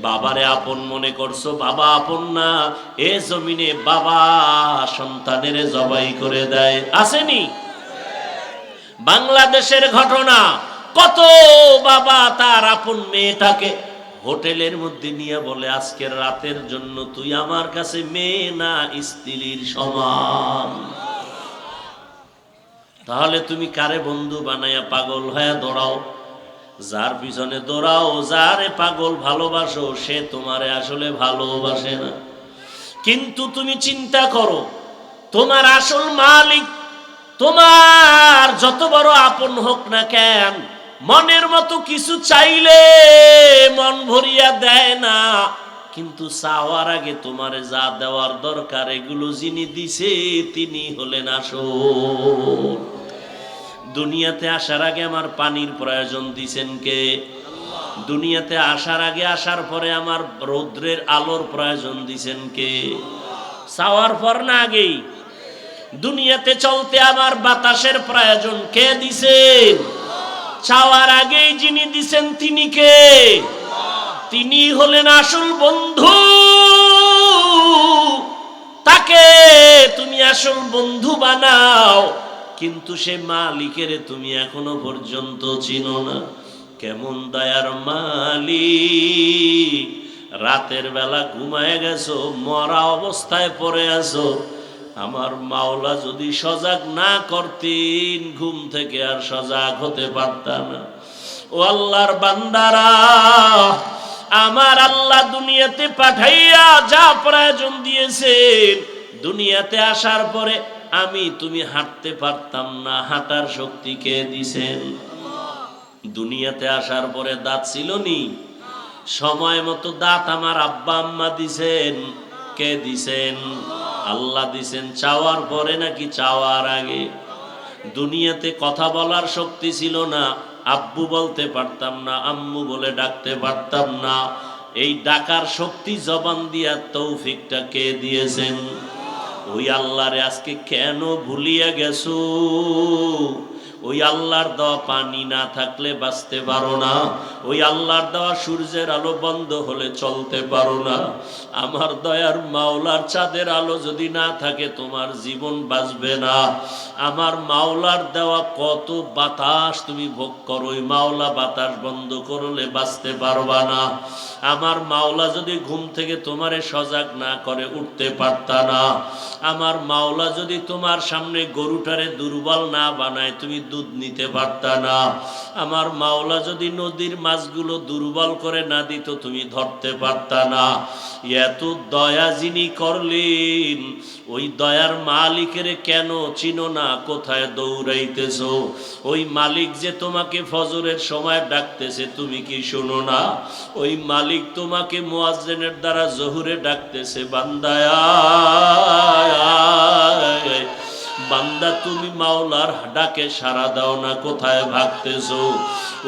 বাবারে আপন মনে করছো, বাবা আপন না। এ জমিনে বাবা সন্তানের জবাই করে দেয়, আসেনি? বাংলাদেশের ঘটনা, কত বাবা তার আপন মেয়েটাকে হোটেলের মধ্যে নিয়ে বলে আজকের রাতের জন্য তুই আমার কাছে মেয়ে না স্ত্রীর সমান। তাহলে তুমি কারে বন্ধু বানায়া পাগল হয়ে দৌড়াও? যার পিছনে দৌড়াও, যারে পাগল ভালোবাসো, সে তোমারে আসলে ভালোবাসে না। কিন্তু তুমি চিন্তা করো, তোমার আসল মালিক তোমার যত বড় আপন হোক না কেন, মনের মতো কিছু চাইলে মন ভরিয়া দেয় না। কিন্তু চাওয়ার আগে তোমারে যা দেওয়ার দরকার এগুলো যিনি দিছে তিনি হলেন আসল। দুনিয়াতে আসার আগে আমার পানির প্রয়োজন দিছেন কে? দুনিয়াতে আসার আগে, আসার পরে আমার রৌদ্রের আলোর প্রয়োজন দিছেন কে? চাওয়ার পর না আগেই? দুনিয়াতে চলতে আমার বাতাসের প্রয়োজন কে দিছেন? চাওয়ার আগেই যিনি দিছেন তিনি কে? তিনি হলেন আসল বন্ধু। তাকে তুমি আসল বন্ধু বানাও, কিন্তু সে মালিকের তুমি এখনো পর্যন্ত চিনো না। কেমন দয়ার মালিক, রাতের বেলা ঘুমায় গেছো, মরা অবস্থায় পড়ে আছো। আমার মাওলা যদি সজাগ না করতেন, ঘুম থেকে আর সজাগ হতে পারতাম না। ও আল্লাহর বান্দারা, আমার আল্লাহ দুনিয়াতে পাঠাইয়া যা প্রয়োজন দিয়েছেন, দুনিয়াতে আসার পরে আমি তুমি হাঁটতে পারতাম না, হাঁটার শক্তি কে দিছেন? দুনিয়াতে আসার পরে দাঁত ছিল নি? সময় মতো দাঁত আমার আব্বা আম্মা দিছেন, কে দিছেন? আল্লাহ দিছেন। চাওয়ার পরে নাকি চাওয়ার আগে? দুনিয়াতে কথা বলার শক্তি ছিল না, আব্বু বলতে পারতাম না, আম্মু বলে ডাকতে পারতাম না। এই ডাকার শক্তি জবান দিয়া তৌফিকটা কে দিয়েছেন? ওই আল্লাহরে আজকে কেন ভুলিয়া গেছো? ওই আল্লাহর দেওয়া পানি না থাকলে বাঁচতে পারো না। ওই আল্লাহর দেওয়া সূর্যের আলো বন্ধ হলে চলতে পারো না। আমার দয়ার মাওলার চাঁদের আলো যদি না থাকে তোমার জীবন বাঁচবে না। আমার মাওলার দেওয়া কত বাতাস তুমি ভোগ করো, ওই মাওলা বাতাস বন্ধ করলে বাঁচতে পারবা না। আমার মাওলা যদি ঘুম থেকে তোমারে সজাগ না করে উঠতে পারতা না। আমার মাওলা যদি তোমার সামনে গরুটারে দুর্বল না বানায় তুমি দুধ নিতে পারতা না। আমার মাওলা যদি নদীর মাছগুলো দুর্বল করে না দিত তুমি ধরতে পারতা না। এত দয়া যিনি করলেন, ওই দয়ার মালিকের কেন চিনো না? কোথায় দৌড়াইতেছো? ওই মালিক যে তোমাকে ফজরের সময় ডাকতেছে তুমি কি শোনো না? ওই মালিক তোমাকে মুয়াজ্জিনের দ্বারা জোহরে ডাকতেছে, বান্দায় বান্দা তুমি মাওলার ডাকে সাড়া দাও না, কোথায় ভাগতেছো?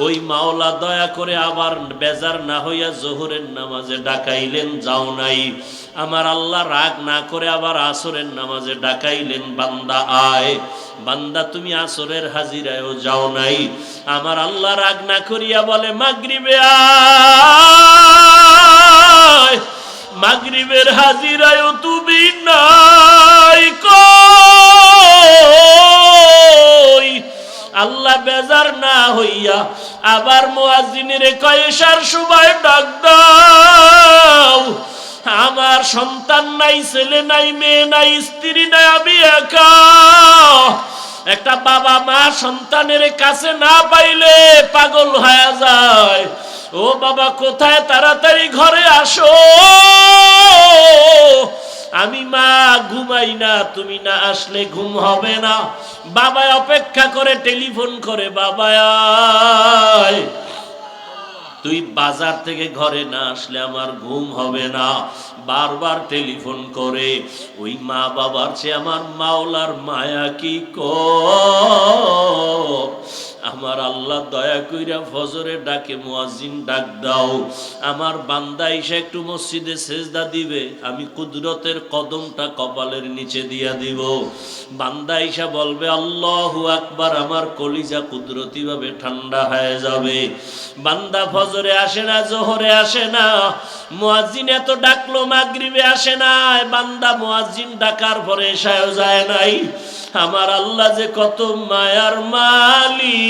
ওই মাওলা দয়া করে আবার বেজার না হইয়া জোহরের নামাজে ডাকাইলেন, যাও নাই। আমার আল্লাহ রাগ না করে আবার আসরের নামাজে ডাকাইলেন, বান্দা আয়। বান্দা তুমি আসরের হাজিরায়ও যাও নাই। আমার আল্লাহ রাগ না করিয়া বলে মাগরিবে আয়, মাগরিবের হাজিরায়ও তুমি নাই। কই আল্লাহ বেজার না হইয়া আবার মুয়াজ্জিনের কয় এশার সময় ডাক দাও। আমার সন্তান নাই, ছেলে নাই, মেয়ে নাই, স্ত্রী নাই, আমি একা। একটা বাবা মা সন্তানের কাছে না পাইলে পাগল হয়ে যায়। ও বাবা কোথায়, তাড়াতাড়ি ঘরে আসো। আমি মা ঘুমাই না, তুমি না আসলে ঘুম হবে না। বাবা অপেক্ষা করে, টেলিফোন করে, বাবা আয়, তুই বাজার থেকে ঘরে না আসলে আমার ঘুম হবে না। বারবার টেলিফোন করে। ওই মা বাবার চেয়ে আমার মাওলার মায়া কি কম। আমার আল্লাহ দয়া কইরা ফজরে ডাকে, মুয়াজ্জিন ডাক দাও, আমার বান্দা এসে একটু মসজিদে সেজদা দিবে, আমি কুদরতের কদমটা কপালের নিচে দিয়া দিব। বান্দা এসে বলবে আল্লাহু আকবার, আমার কলিজা কুদরতি ভাবে ঠান্ডা হয়ে যাবে। বান্দা ফজরে আসে না, জোহরে আসে না, মুয়াজ্জিন এত ডাকলো মাগরিবে আসে না, বান্দা মুয়াজ্জিন ডাকার পরে এশায়ও যায় নাই। আমার আল্লাহ যে কত মায়ার মালিক।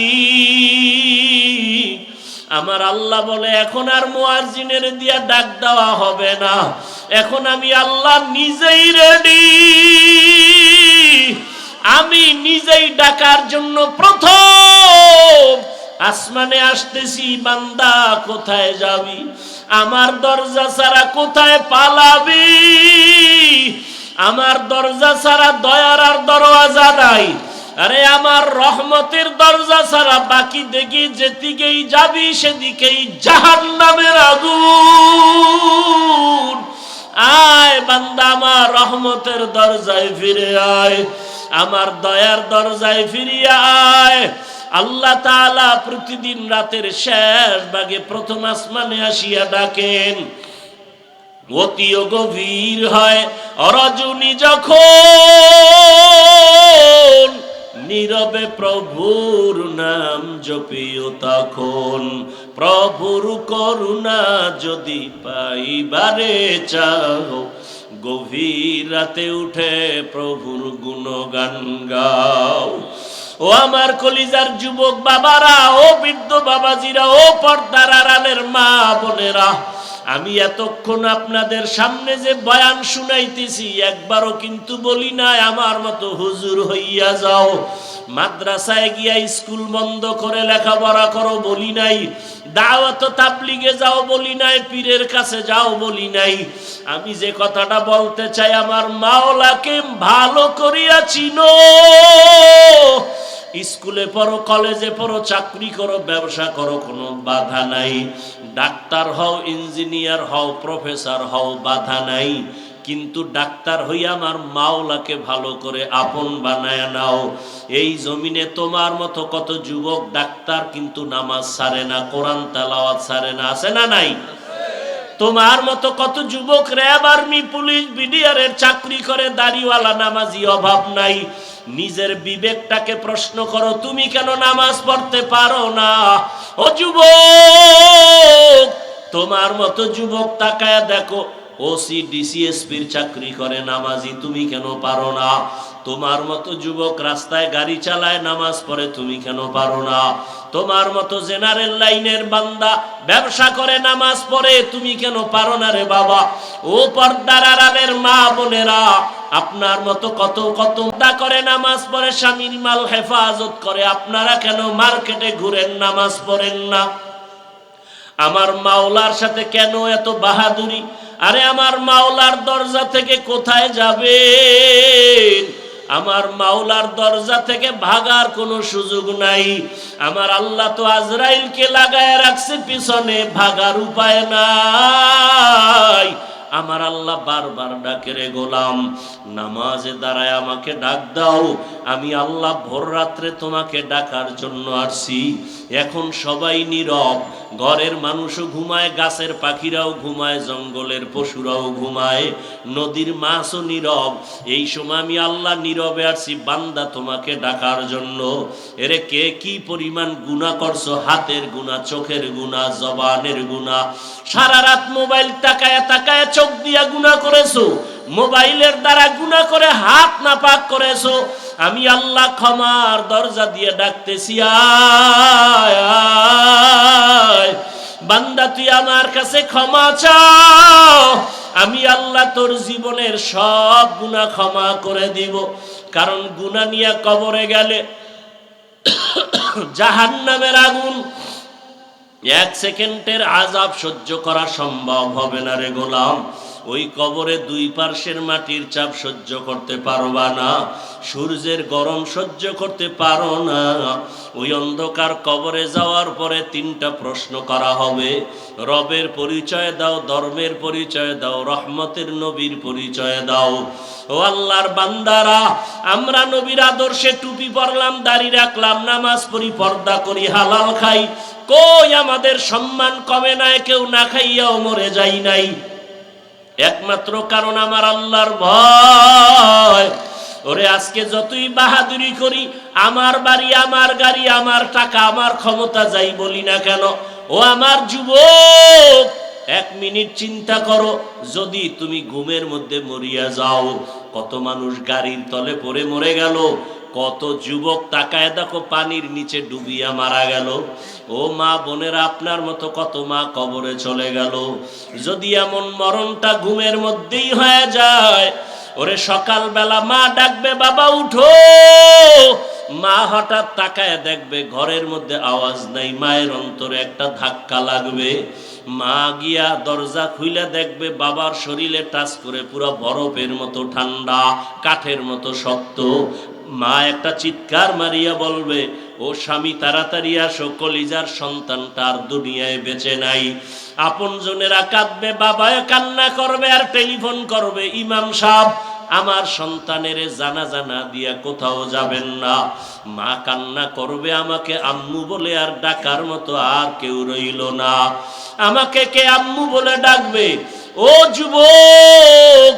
আমার আল্লাহ বলে এখন আর মুয়াজ্জিনের দিয়া ডাক দেওয়া হবে না, এখন আমি আল্লাহ নিজেই রেডি, আমি নিজেই ডাকার জন্য প্রথম আসমানে আসতেছি। বান্দা কোথায় যাবি? আমার দরজা ছাড়া কোথায় পালাবি? আমার দরজা ছাড়া দয়ার আর দরওয়াজা নাই। আরে আমার রহমতের দরজা ছাড়া বাকি দেখি যেদিকেই যাবি সেদিকেই জাহান্নামের আগুন। আয় বান্দা, আমার রহমতের দরজায় ফিরে আয়, আমার দয়ার দরজায় ফিরিয়ে আয়। আল্লাহ তাআলা প্রতিদিন রাতের শেষ ভাগে প্রথম আসমানে আসিয়া ডাকেন। অতিও গভীর হয় রজনী যখন, নীরবে প্রভুর নাম জপিও তখন। প্রভুর করুণা যদি পাইবারে চাও, গভীর রাতে উঠে প্রভুর গুণগান গাও। ও আমার কলিজার যুবক বাবারা, ও বৃদ্ধ বাবাজিরা, ও পর্দার আড়ালের মা বোনেরা, আমি এতক্ষণ আপনাদের সামনে যে বয়ান শুনাইতেছি একবারও কিন্তু বলি নাই আমার মতো হুজুর হইয়া যাও, মাদ্রাসায় গিয়া স্কুল বন্ধ করে লেখাপড়া করো বলি নাই, দাওয়াত তাবলিগে যাও বলি নাই, পীরের কাছে যাও বলি নাই। আমি যে কথাটা বলতে চাই, আমার মাওলাকে ভালো করিয়া চিনো। স্কুলে পড়ো, কলেজে পড়ো, চাকরি করো, ব্যবসা করো, কোনো বাধা নাই। ডাক্তার হও, ইঞ্জিনিয়ার হও, প্রফেসর হও, বাধা নাই। কিন্তু ডাক্তার হইয়া আমার মাওলাকে ভালো করে আপন বানায় নাও। এই জমিনে তোমার মতো কত যুবক ডাক্তার কিন্তু নামাজ ছাড়ে না, কোরআন তেলাওয়াত ছাড়ে না, আছে না নাই? তোমার মতো কত যুবক র্যাব, আর্মি, পুলিশ, বিডিআরের চাকরি করে, দাড়িওয়ালা, নামাজি অভাব নাই। নিজের বিবেকটাকে প্রশ্ন করো, তুমি কেন নামাজ পড়তে পারো না? ও যুবক, তোমার মতো যুবক তাকায়া দেখো, ওসি ডিসিএসপির চাকরি করে, নামাজি, তুমি কেন পারো না? তোমার মতো যুবক রাস্তায় গাড়ি চালায়, নামাজ পড়ে, তুমি কেন পারো না? তোমার মতো জেনারেল লাইনের বান্দা ব্যবসা করে, নামাজ পড়ে, তুমি কেন পারো না রে বাবা? ও পর্দার আড়ালের মা বোনেরা, আপনার মতো কত কত করে নামাজ পড়ে, স্বামীর মাল হেফাজত করে, আপনারা কেন মার্কেটে ঘুরেন, নামাজ পড়েন না? আমার মাওলার সাথে কেন এত বাহাদুরি? আরে আমার মাওলার দরজা থেকে কোথায় যাবেন? আমার মাওলার দরজা থেকে ভাগার কোনো সুযোগ নাই। আমার আল্লাহ তো আজরাইলকে লাগায় রাখছে পিছনে, ভাগার উপায় নাই। আমার আল্লাহ বারবার ডাকে, রে গোলাম, নামাজে দাঁড়ায় আমাকে ডাক দাও। আমি আল্লাহ ভোর রাত্রে তোমাকে ডাকার জন্য আসছি। এখন সবাই নীরব, ঘরের মানুষও ঘুমায়, গাছের পাখিরাও ঘুমায়, জঙ্গলের পশুরাও ঘুমায়, নদীর মাছও নীরব। এই সময় আমি আল্লাহ নীরবে আসছি বান্দা তোমাকে ডাকার জন্য। এরে কে কি পরিমাণ গুনাহ করছো, হাতের গুনাহ, চোখের গুনাহ, জবানের গুনাহ, সারা রাত মোবাইল তাকায় তাকায় চোখ দিয়া গুনাহ করেছো, মোবাইলের দ্বারা গুনাহ করে হাত নাপাক করেছো। আমি আল্লাহ ক্ষমার দরজা দিয়ে ডাকতেছি, আয় আয় বান্দা, তুই আমার কাছে ক্ষমা চাও, আমি আল্লাহ তোর জীবনের সব গুনাহ ক্ষমা করে দিব। কারণ গুনাহ নিয়ে কবরে গেলে জাহান্নামের আগুন, এক সেকেন্ডের আযাব সহ্য করা সম্ভব হবে না রে গোলাম। ওই কবরে দুই পার্শ্বের মাটির চাপ সহ্য করতে পারবা না, সূর্যের গরম সহ্য করতে পারো না। ওই অন্ধকার কবরে যাওয়ার পরে তিনটা প্রশ্ন করা হবে। রবের পরিচয় দাও, ধর্মের পরিচয় দাও, রহমতের নবীর পরিচয় দাও। ও আল্লাহর বান্দারা, আমরা নবীর আদর্শে টুপি পরলাম, দাড়ি রাখলাম, নামাজ পড়ি, পর্দা করি, হালাল খাই, কই আমাদের সম্মান কমে নাই? কেউ না খাইয়াও মরে যাই নাই। একমাত্র কারণ আমার আল্লাহর ভয়। ওরে আজকে যতই বাহাদুরি করি, আমার বাড়ি, আমার গাড়ি, আমার টাকা, আমার ক্ষমতা যাই বলি না কেন, ও আমার যুবক, এক মিনিট চিন্তা করো, যদি তুমি ঘুমের মধ্যে মরিয়া যাও, কত মানুষ গাড়ির তলে পড়ে মরে গেল, কত যুবক তাকায় দেখো পানির নিচে ডুবিয়া মারা গেল। ও মা বোনেরা, আপনার মতো কত মা কবরে চলে গেল। যদি এমন মরণটা ঘুমের মধ্যেই হয়ে যায়, ওরে সকালবেলা মা ডাকবে, বাবা উঠো, মা হঠাৎ তাকায় দেখবে ঘরের মধ্যে আওয়াজ নাই, মায়ের অন্তরে একটা ধাক্কা লাগবে। মা গিয়া দরজা খুলে দেখবে বাবার শরীরে টাচ করে পুরো বরফের মতো ঠান্ডা, কাঠের মতো শক্ত। মা একটা চিৎকার মারিয়া বলবে, ও স্বামী তাড়াতাড়ি আসো, কলিজার সন্তানটা আর দুনিয়ায় বেঁচে নাই। আপনজনেরা কাঁদবে, বাবায় কান্না করবে আর টেলিফোন করবে, ইমাম সাহেব আমার সন্তানের জানাজা না দিয়া কোথাও যাবেন না। মা কান্না করবে, আমাকে আম্মু বলে আর ডাকার মতো আর কেউ রইল না, আমাকে কে আম্মু বলে ডাকবে? ও যুবক,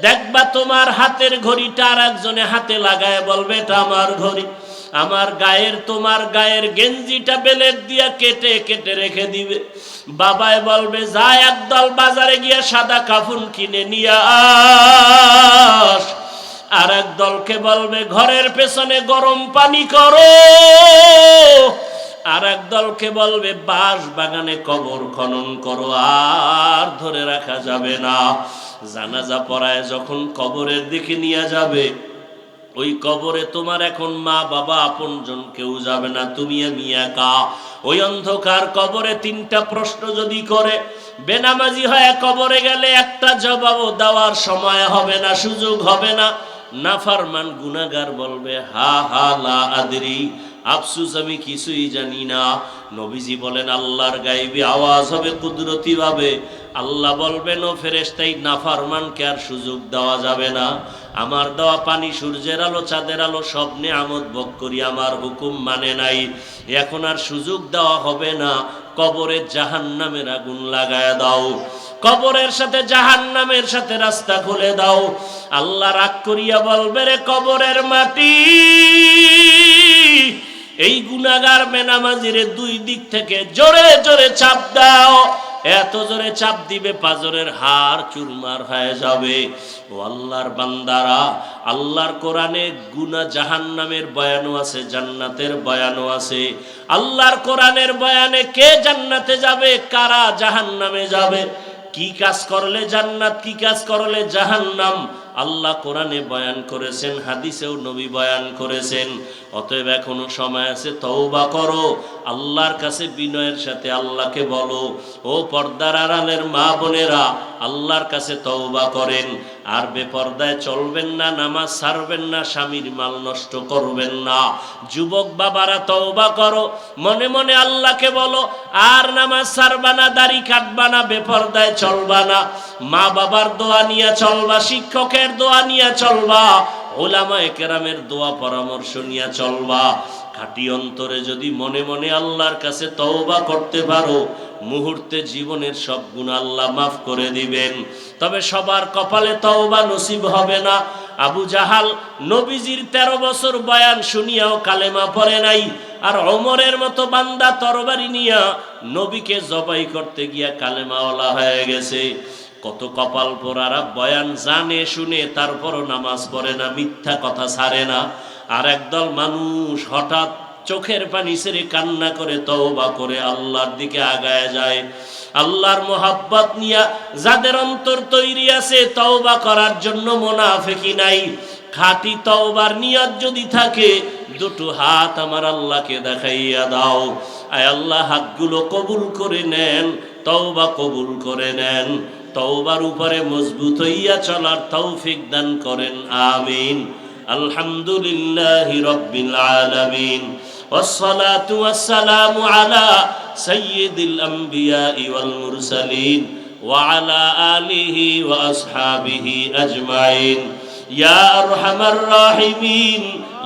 দেখবা তোমার হাতের ঘড়িটা আর একজনে হাতে লাগায় বলবে, এটা আমার ঘড়ি। আমার গায়ের, তোমার গায়ের গেঞ্জিটা বেলেট দিয়া কেটে কেটে রেখে দিবে। বাবায় বলবে, যা একদল বাজারে গিয়া সাদা কাফন কিনে নিয়ে আস। আর এক দলকে বলবে, ঘরের পেছনে গরম পানি করো। আর এক দলকে বলবে, বাঁশ বাগানে কবর খনন করো, আর ধরে রাখা যাবে না। জানাজা পড়ায় যখন কবরের দিকে নিয়ে যাবে, ওই কবরে তোমার এখন মা বাবা আপনজন কেউ যাবে না, তুমি আমি একা। ওই অন্ধকার কবরে তিনটা প্রশ্ন যদি করে, বেনামাজি হয়ে কবরে গেলে একটা জবাবও দেওয়ার সময় হবে না, সুযোগ হবে না। নাফরমান গুনাহগার বলবে, হা হা লা আদরি, আফসুস আমি কিছুই জানি না। নবীজি বলেন, আল্লাহর গায়বী আওয়াজ হবে কুদরতি ভাবে। আল্লাহ বলবেন, ও ফেরেশতাই, নাফরমানকে আর সুযোগ দেওয়া যাবে না। আমার দেওয়া পানি, সূর্যের আলো, চাঁদের আলো, সব নিয়ামত ভোগ করি, আমার হুকুম মানে নাই, এখন আর সুযোগ দেওয়া হবে না। কবরে জাহান্নামের আগুন লাগায় দাও, কবরের সাথে জাহান্নামের সাথে রাস্তা খুলে দাও। আল্লাহ রাগ করিয়া বলবে, রে কবরের মাটি, এই গুনাহগার বেনামাজিরে দুই দিক থেকে জোরে জোরে চাপ দাও। এত জোরে চাপ দিবে পাজরের হাড় চুরমার হয়ে যাবে। ও আল্লাহর বান্দারা, আল্লাহর কোরআনে গুনাহ জাহান্নামের বয়ানও আছে, জান্নাতের বয়ানও আছে। আল্লাহর কোরআনের বয়ানে কে জান্নাতে যাবে, কারা জাহান্নামে যাবে, কি কাজ করলে জান্নাত, কি কাজ করলে জাহান্নাম, আল্লাহ কোরআনে বয়ান করেছেন, হাদিসেও নবী বয়ান করেছেন। অতএব এখনো সময় আছে, তওবা করো, আল্লাহর কাছে বিনয়ের সাথে আল্লাহকে বলো। ও পর্দার আড়ালের মা বোনেরা, আল্লাহর কাছে তওবা করেন, আর বেপর্দায় চলবেন না, নামাজ ছাড়বেন না, স্বামীর মাল নষ্ট করবেন না। যুবক বাবারা তওবা করো, মনে মনে আল্লাহকে বলো, আর নামাজ ছাড়বা না, দাড়ি কাটবা না, বেপর্দায় চলবা না, মা বাবার দোয়া নিয়ে চলবা, শিক্ষকের দোয়া নিয়ে চলবা, ওলামায়ে কেরামের দোয়া পরামর্শ নিয়ে চলবা। খাঁটি অন্তরে যদি মনে মনে আল্লাহর কাছে তওবা করতে পারো, মুহূর্তে জীবনের সব গুনাহ আল্লাহ মাফ করে দিবেন। তবে সবার কপালে তওবা নসিব হবে না। আবু জাহাল নবীজির 13 বছর বয়ান শুনিয়াও কালেমা পড়ে নাই, আর ওমরের মতো বান্দা তরবারি নিয়া নবীকে জবাই করতে গিয়া কালেমাওয়ালা হয়ে গেছে। কত কপাল পোড়ারা বয়ান জানে শুনে তারপরও নামাজ পড়ে না, মিথ্যা কথা ছাড়ে না। আর একদল মানুষ হঠাৎ চোখের পানি ছেড়ে কান্না করে তওবা করে আল্লাহর দিকে আগায় যায়। আল্লাহর মোহাব্বত নিয়া যাদের অন্তর তৈরি আছে তওবা করার জন্য, মুনাফিকি নাই। খাঁটি তওবার নিয়ত যদি থাকে, দুটো হাত আমার আল্লাহকে দেখাইয়া দাও। আয় আল্লাহ, হাতগুলো কবুল করে নেন, তওবা কবুল করে নেন। তওবার উপরে মজবুত হইয়া চলার তৌফিক দান করেন, আমিন। আলহামদুলিল্লাহি রাব্বিল আলামিন, ওয়াসসালাতু ওয়াসসালামু আলা সাইয়্যিদিল আমবিয়াই ওয়াল মুরসালিন ওয়া আলা আলিহি ওয়া আসহাবিহি আজমাইন। ইয়া আরহামার রাহিমিন,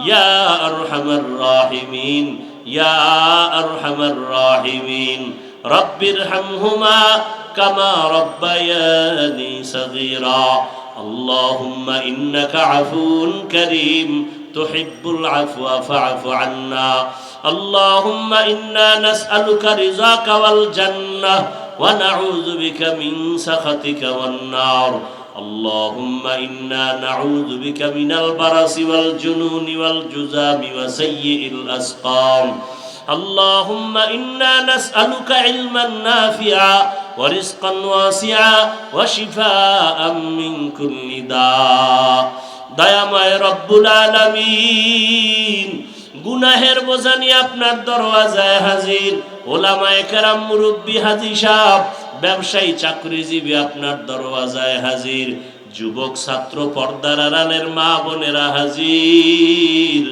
ইয়া আরহামার রাহিমিন, ইয়া আরহামার রাহিমিন। রব্বিরহামহুমা কামা রব্বায়ানি সগীরা। আল্লাহুম্মা ইন্নাকা আফুউন কারীম তুহিব্বুল আফওয়া ফা'ফু আন্না। আল্লাহুম্মা ইন্না নাসআলুকা রিযাকা ওয়াল জান্নাহ ওয়া নাউযু বিকা মিন সাখাতিকা ওয়ান নার। اللهم إنا نعوذ بك من البرص والجنون والجذام وسيء الأسقام. اللهم إنا نسألك علما نافعا ورزقا واسعا وشفاء من كل داء. দয়াময় রব্বুল আলামিন, গুনাহের বোঝা নিয়ে আপনার দরওয়াজায় হাজির। ওলামায়ে কেরাম, মুরব্বী, হাজী সাহেব, ব্যবসায়ী, চাকরিজীবী আপনার দরওয়াজায় হাজির। যুবক, ছাত্র, পর্দার আড়ালের মা বোনেরা হাজির।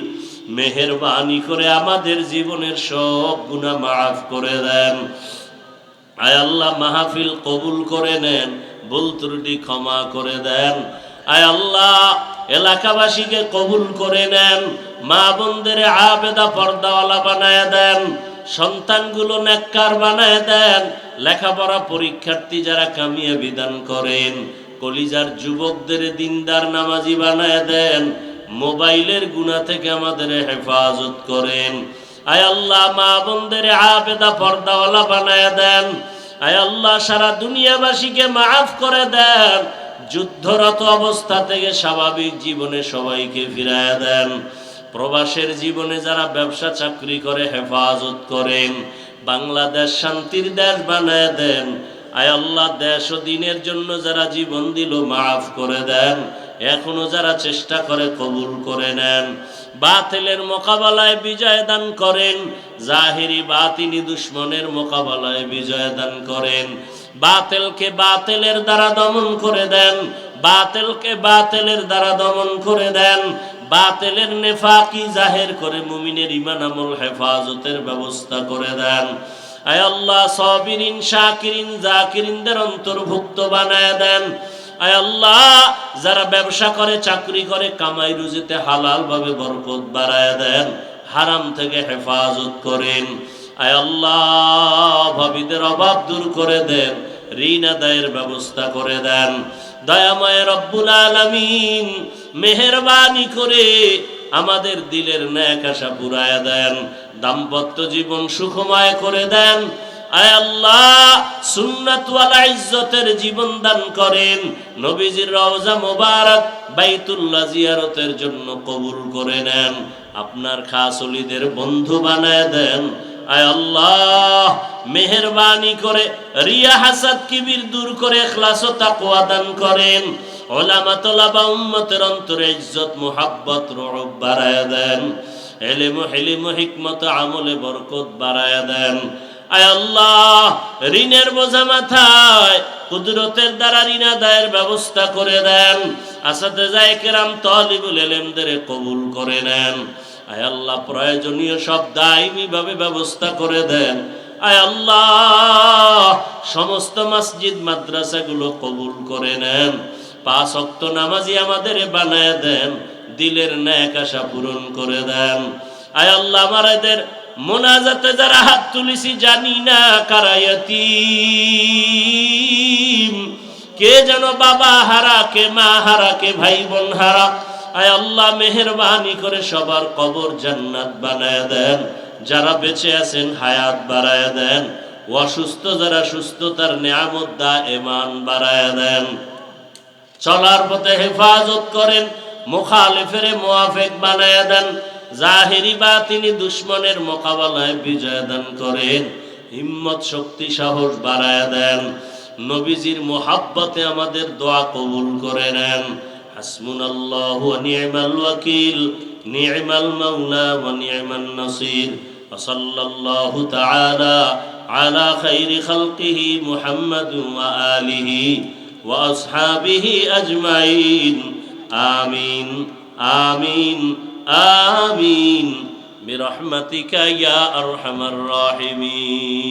মেহেরবানি করে আমাদের জীবনের সব গুনাহ মাফ করে দেন। আয় আল্লাহ, মাহফিল কবুল করে নেন, ভুল ত্রুটি ক্ষমা করে দেন। আয় আল্লাহ, এলাকাবাসীকে কবুল করে নেন, মা বোনদের আবেদা পর্দাওয়ালা বানায় দেন, সন্তানগুলো নেককার বানায় দেন, লেখাপড়া পরীক্ষার্থী যারা কামিয়াবি দান করেন, কলিজার যুবকদের দিনদার নামাজি বানায় দেন, মোবাইলের গুনাহ থেকে আমাদের হেফাজত করেন। আয় আল্লাহ, মা বোনদের আবেদা পর্দাওয়ালা বানায় দেন। আয় আল্লাহ, সারা দুনিয়াবাসীকে মাফ করে দেন। যুদ্ধরত অবস্থা থেকে স্বাভাবিক জীবনে সবাইকে ফিরায় দেন। প্রবাসের জীবনে যারা ব্যবসা চাকরি করে হেফাজত করেন, বাংলাদেশ শান্তির দেশ বানায় দেন। আয় আল্লাহ, দেশ ও দিনের জন্য যারা জীবন দিল মাফ করে দেন। এখনো যারা চেষ্টা করে কবুল করে নেন। বাতিলের মোকাবেলায় বিজয় দান করেন, জাহিরি বাতিনি দুশ্মনের মোকাবেলায় বিজয় দান করেন। বাতিলকে বাতিলের দ্বারা দমন করে দেন, বাতিলকে বাতিলের দ্বারা দমন করে দেন। বাতিলের নেফাকি জাহের করে মুমিনের ঈমান আমল হেফাজতের ব্যবস্থা করে দেন। আয় আল্লাহ, সাবিরিন, শাকিরিন, জাকিরিনদের অন্তর্ভুক্ত বানায় দেন। আয় আল্লাহ, যারা ব্যবসা করে, চাকরি করে, কামাই রুজিতে হালাল ভাবে বরকত বাড়ায় দেন, হারাম থেকে হেফাজত করেন। আয় আল্লাহ, ভাবিদের অভাব দূর করে দেন, ঋণ আদায়ের ব্যবস্থা করে দেন। দয়াময় রব্বুল আলামিন, মেহেরবানি করে আমাদের দিলের নেক আশা পুরায় দেন, দাম্পত্য জীবন সুখময় করে দেন। আয় আল্লাহ, সুন্নাত ওয়ালা ইজ্জতের জীবন দান করেন। নবীজির রওজা মোবারক বাইতুল্লাহ জিয়ারতের জন্য কবুল করে নেন। আপনার খাস ওলিদের বন্ধু বানায় দেন। আয় আল্লাহ, মেহেরবানি করে রিয়া, হাসাদ, কিবির দূর করে ইখলাস ও তাকওয়া দান করেন। উলামা, তোলাবা, উম্মতের অন্তরে ইজ্জত, মুহাব্বত, রুউব বাড়ায় দেন। ইলম, হিলম, হিকমত, আমলে বরকত বাড়ায় দেন। আয় আল্লাহ, ঋণের বোঝা মাথায় কুদরতের দ্বারা ঋণ আদায়ের ব্যবস্থা করে দেন। আসাতেজায়ে কেরাম, তালিবুল ইলমদের কবুল করে নেন। আয় আল্লাহ, প্রয়োজনীয় সব দায়মি ভাবে ব্যবস্থা করে দেন। আয় আল্লাহ, সমস্ত মসজিদ মাদ্রাসাগুলো কবুল করে নেন। 5 ওয়াক্ত নামাজি আমাদের বানায় দেন, দিলের নেক আশা পূরণ করে দেন। আয় আল্লাহ, আমাদের মোনাজাতে যারা হাত তুলিছি, জানি না কারা ইয়াতীম, কে যেন বাবা হারা, কে মা হারা, কে ভাই বোন হারা। আয় আল্লাহ, মেহেরবানি করে সবার কবর জান্নাত বানায় দেন। যারা বেঁচে আছেন হায়াত বাড়ায় দেন। অসুস্থ যারা সুস্থতার নিয়ামত দায়েমান বাড়ায় দেন। চলার পথে হেফাজত করেন, মুখালিফের মুওয়াফিক বানায় দেন। জাহিরি বাতিনি দুশ্মনের মোকাবেলায় বিজয় দান করেন। হিম্মত, শক্তি, সাহস বাড়ায় দেন। নবীজির মুহাব্বতে আমাদের দোয়া কবুল করে নেন। হাসবুনাল্লাহু ওয়া নি'মাল ওয়াকিল, নি'মাল মাওলা ওয়া নি'মান নাসির। ওয়া সাল্লাল্লাহু তাআলা আলা খাইরি খালকিহি মুহাম্মাদ ওয়া আলিহি وأصحابه أجمعين آمين آمين آمين برحمتك يا أرحم الراحمين